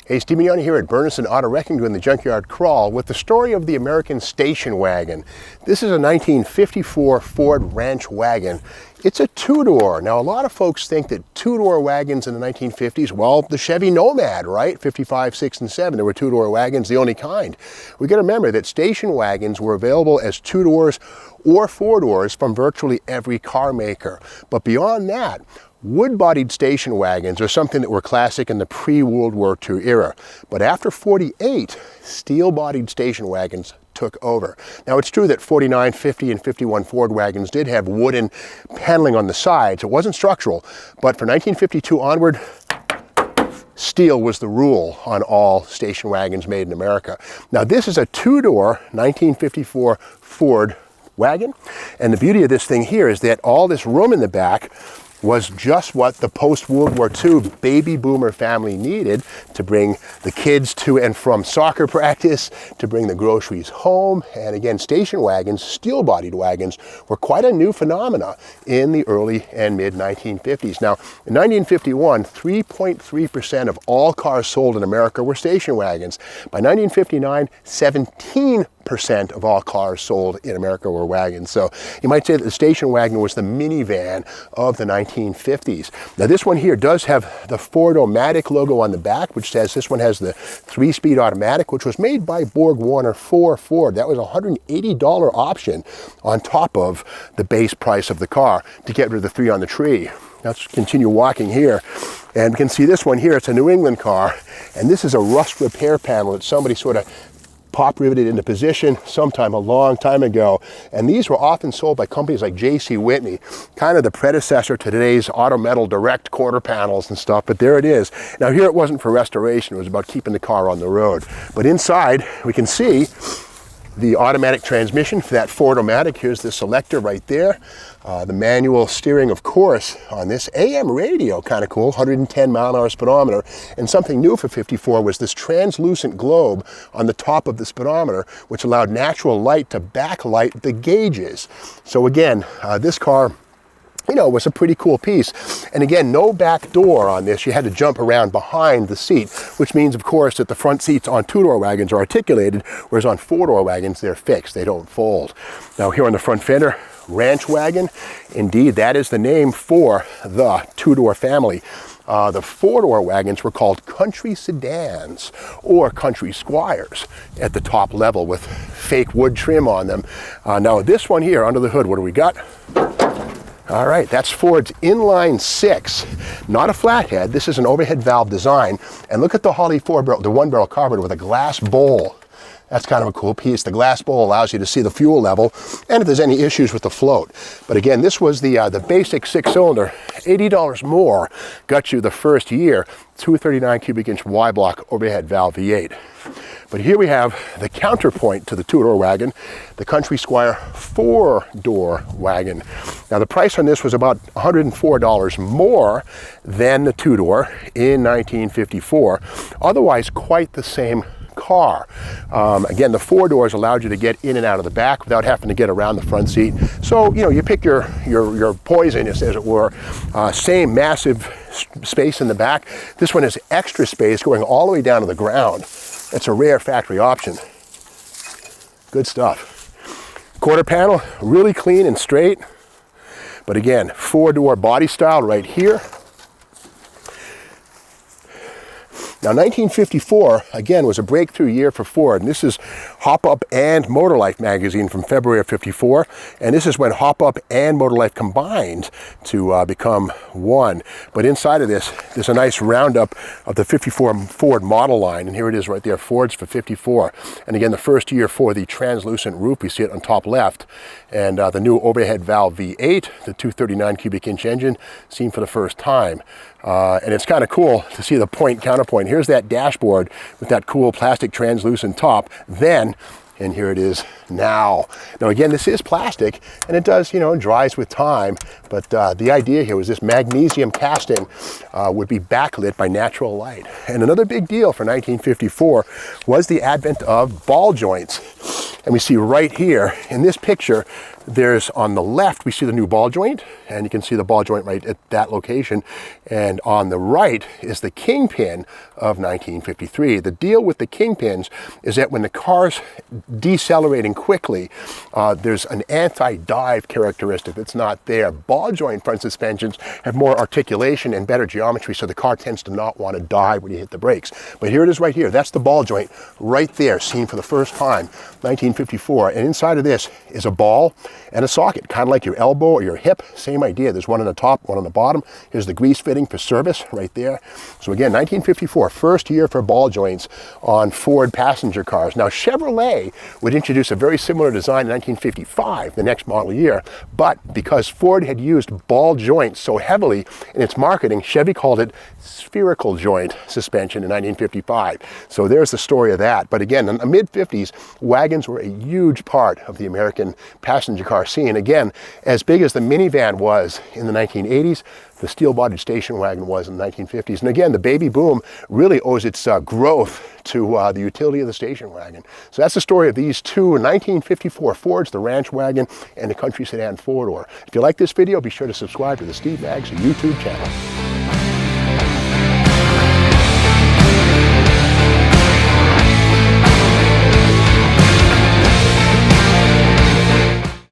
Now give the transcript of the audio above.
Hey, Steve Mignoni here at Bernison Auto Wrecking doing the Junkyard Crawl with the story of the American station wagon. This is a 1954 Ford Ranch Wagon. It's a two-door. Now, a lot of folks think that two-door wagons in the 1950s, well, the Chevy Nomad, right? 55, 6, and 7, there were two-door wagons, the only kind. We got to remember that station wagons were available as two doors or four doors from virtually every car maker. But beyond that, wood-bodied station wagons are something that were classic in the pre-World War II era. But after 48, steel-bodied station wagons took over. Now, it's true that 49, 50, and 51 Ford wagons did have wooden paneling on the sides. It wasn't structural, but for 1952 onward, steel was the rule on all station wagons made in America. Now, this is a two-door 1954 Ford wagon, and the beauty of this thing here is that all this room in the back was just what the post-World War II baby boomer family needed to bring the kids to and from soccer practice, to bring the groceries home. And again, station wagons, steel-bodied wagons, were quite a new phenomena in the early and mid-1950s. Now, in 1951, 3.3% of all cars sold in America were station wagons. By 1959, 17% of all cars sold in America were wagons. So you might say that the station wagon was the minivan of the 1950s. Now, this one here does have the Ford-O-Matic logo on the back, which says this one has the 3-speed automatic, which was made by Borg Warner for Ford. That was a $180 option on top of the base price of the car to get rid of the 3 on the tree. Let's continue walking here, and we can see this one here. It's a New England car, and this is a rust repair panel that somebody sort of pop riveted into position sometime a long time ago. And these were often sold by companies like J.C. Whitney, kind of the predecessor to today's Auto Metal Direct quarter panels and stuff. But there it is. Now, here it wasn't for restoration. It was about keeping the car on the road. But inside, we can see the automatic transmission for that Ford-O-Matic. Here's the selector right there. The manual steering, of course, on this. AM radio, kind of cool, 110 mile-an-hour speedometer. And something new for 54 was this translucent globe on the top of the speedometer, which allowed natural light to backlight the gauges. So again, this car, you know, was a pretty cool piece. And again, no back door on this. You had to jump around behind the seat, which means, of course, that the front seats on two-door wagons are articulated, whereas on four-door wagons, they're fixed. They don't fold. Now, here on the front fender, Ranch Wagon. Indeed, that is the name for the two-door family. The four-door wagons were called Country Sedans or Country Squires at the top level with fake wood trim on them. Now, this one here, under the hood, what do we got? All right, that's Ford's inline 6, not a flathead. This is an overhead valve design. And look at the Holley the one-barrel carburetor with a glass bowl. That's kind of a cool piece. The glass bowl allows you to see the fuel level and if there's any issues with the float. But again, this was the basic 6-cylinder. $80 more got you the first year, 239 cubic inch Y-block overhead valve V8. But here we have the counterpoint to the two-door wagon, the Country Squire four-door wagon. Now, the price on this was about $104 more than the two-door in 1954. Otherwise, quite the same car. Again, the four doors allowed you to get in and out of the back without having to get around the front seat. So, you know, you pick your poison, as it were. Same massive space in the back. This one has extra space going all the way down to the ground. That's a rare factory option. Good stuff. Quarter panel, really clean and straight. But again, four-door body style right here. Now, 1954, again, was a breakthrough year for Ford. And this is Hop Up and Motor Life magazine from February of 54. And this is when Hop Up and Motor Life combined to become one. But inside of this, there's a nice roundup of the 54 Ford model line. And here it is right there, Ford's for 54. And again, the first year for the translucent roof, we see it on top left. And the new overhead valve V8, the 239 cubic inch engine, seen for the first time. And it's kind of cool to see the counterpoint. Here's that dashboard with that cool plastic translucent top. Then, and here it is now. Now, again, this is plastic, and it does, you know, dries with time. But the idea here was this magnesium casting would be backlit by natural light. And another big deal for 1954 was the advent of ball joints. And we see right here in this picture, there's on the left, we see the new ball joint, and you can see the ball joint right at that location. And on the right is the kingpin of 1953. The deal with the kingpins is that when the car's decelerating quickly, there's an anti-dive characteristic that's not there. Ball joint front suspensions have more articulation and better geometry, so the car tends to not want to dive when you hit the brakes. But here it is right here. That's the ball joint right there, seen for the first time, 1954. And inside of this is a ball and a socket, kind of like your elbow or your hip. Same idea. There's one on the top, one on the bottom. Here's the grease fitting for service right there. So again, 1954, first year for ball joints on Ford passenger cars. Now Chevrolet would introduce a very similar design in 1955, the next model year, but because Ford had used ball joints so heavily in its marketing, Chevy called it spherical joint suspension in 1955. So there's the story of that. But again, in the mid-50s, wagons were a huge part of the American passenger car scene. Again, as big as the minivan was in the 1980s, the steel-bodied station wagon was in the 1950s. And again, the baby boom really owes its growth to the utility of the station wagon. So that's the story of these two 1954 Fords, the Ranch Wagon and the Country Sedan four-door. If you like this video, be sure to subscribe to the Steve Maggs YouTube channel.